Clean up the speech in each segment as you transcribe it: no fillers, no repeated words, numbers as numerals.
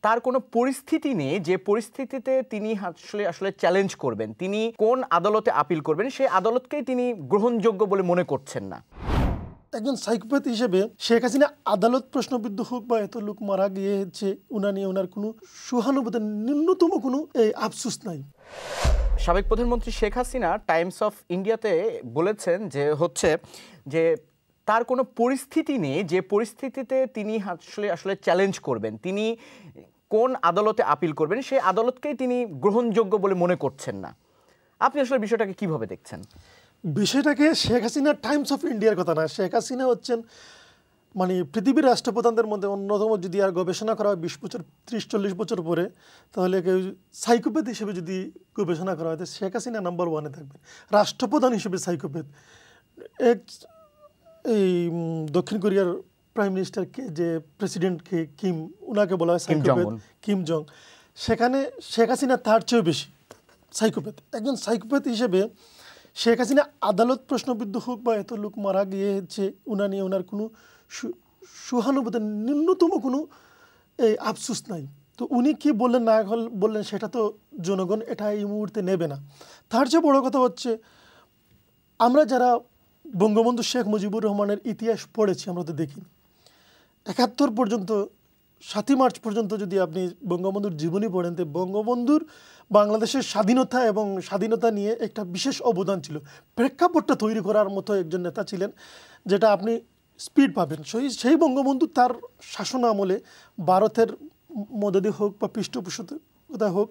তার কোনো পরিস্থিতি নেই যে পরিস্থিতিতে তিনি আসলে চ্যালেঞ্জ করবেন, তিনি কোন আদালতে আপিল করবেন সেই আদালতকেই তিনি গ্রহণযোগ্য বলে মনে করছেন না। একজন সাইকোপ্যাথ হিসেবে শেখ হাসিনা আদালত প্রশ্নবিদ্ধ হোক বা এত লোক মারা গিয়েছে উনা নিয়ে ওনার কোনো সহানুভূতি ন্যূনতম কোনো আফসোস নাই। সাবেক প্রধানমন্ত্রী শেখ হাসিনা টাইমস অফ ইন্ডিয়াতে বলেছেন যে তার কোনো পরিস্থিতি নেই যে পরিস্থিতিতে তিনি আসলে চ্যালেঞ্জ করবেন, তিনি কোন আদালতে আপিল করবেন সেই আদালতকেই তিনি গ্রহণযোগ্য বলে মনে করছেন না। আপনি আসলে বিষয়টাকে কিভাবে দেখছেন? বিষয়টাকে শেখ হাসিনা টাইমস অফ ইন্ডিয়ার কথা না, শেখ হাসিনা হচ্ছেন মানে পৃথিবীর রাষ্ট্রপ্রধানদের মধ্যে অন্যতম। যদি আর গবেষণা করা হয় 20 বছর 30-40 বছর পরে, তাহলে কেউ সাইকোপ্যাথ হিসেবে যদি গবেষণা করা হয় শেখ হাসিনা নাম্বার 1-এ থাকবেন রাষ্ট্রপ্রধান হিসেবে সাইকোপ্যাথ। এই দক্ষিণ কোরিয়ার প্রাইম মিনিস্টারকে যে প্রেসিডেন্টকে ওনাকে বলা হয় সাইকোপ্যাথ, কিম জং, সেখানে শেখ হাসিনা তার চেয়েও বেশি সাইকোপ্যাথ। একজন সাইকোপ্যাথ হিসেবে শেখ হাসিনা আদালত প্রশ্নবিদ্ধ হোক বা এত লোক মারা গিয়েছে উনা নিয়ে ওনার কোনো সহানুভূতি ন্যূনতম কোনো আফসোস নাই। তো উনি কি বললেন না বললেন সেটা তো জনগণ এটা এই মুহূর্তে নেবে না। তার চেয়ে বড় কথা হচ্ছে আমরা যারা বঙ্গবন্ধু শেখ মুজিবুর রহমানের ইতিহাস পড়েছি আমরা তো দেখি 71 পর্যন্ত 7ই মার্চ পর্যন্ত যদি আপনি বঙ্গবন্ধুর জীবনী পড়েন তো বঙ্গবন্ধুর বাংলাদেশের স্বাধীনতা এবং স্বাধীনতা নিয়ে একটা বিশেষ অবদান ছিল। প্রেক্ষাপটটা তৈরি করার মতো একজন নেতা ছিলেন, যেটা আপনি স্পিড পাবেন। সেই বঙ্গবন্ধু তার শাসন আমলে ভারতের মদদে হোক বা পৃষ্ঠপোষকতা হোক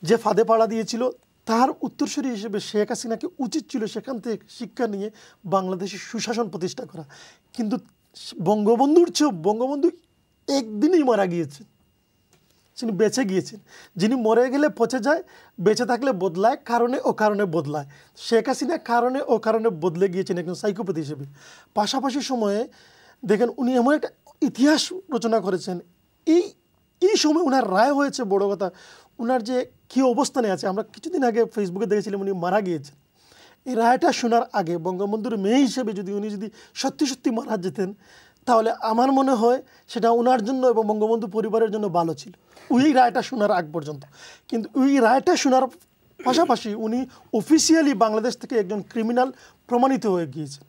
যে ফাঁদে পাড়া দিয়েছিল, তার উত্তরসূরি হিসেবে শেখ হাসিনাকে উচিত ছিল সেখান থেকে শিক্ষা নিয়ে বাংলাদেশের সুশাসন প্রতিষ্ঠা করা। কিন্তু বঙ্গবন্ধুর চেয়েও বঙ্গবন্ধু একদিনই মারা গিয়েছেন, যিনি বেঁচে গিয়েছেন। যিনি মরে গেলে পচে যায়, বেঁচে থাকলে বদলায়, কারণে ও কারণে বদলায়। শেখ হাসিনা কারণে ও কারণে বদলে গিয়েছেন একজন সাইকোপ্যাথ হিসেবে। পাশাপাশি সময়ে দেখেন উনি এমন একটা ইতিহাস রচনা করেছেন, এই সময় ওনার রায় হয়েছে বড় কথা। ওনার যে কী অবস্থানে আছে আমরা কিছুদিন আগে ফেসবুকে দেখেছিলাম উনি মারা গিয়েছেন। এই রায়টা শোনার আগে বঙ্গবন্ধুর মেয়ে হিসেবে উনি যদি সত্যি সত্যি মারা যেতেন তাহলে আমার মনে হয় সেটা ওনার জন্য এবং বঙ্গবন্ধু পরিবারের জন্য ভালো ছিল ওই রায়টা শোনার আগ পর্যন্ত। কিন্তু ওই রায়টা শোনার পাশাপাশি উনি অফিসিয়ালি বাংলাদেশ থেকে একজন ক্রিমিনাল প্রমাণিত হয়ে গিয়েছেন।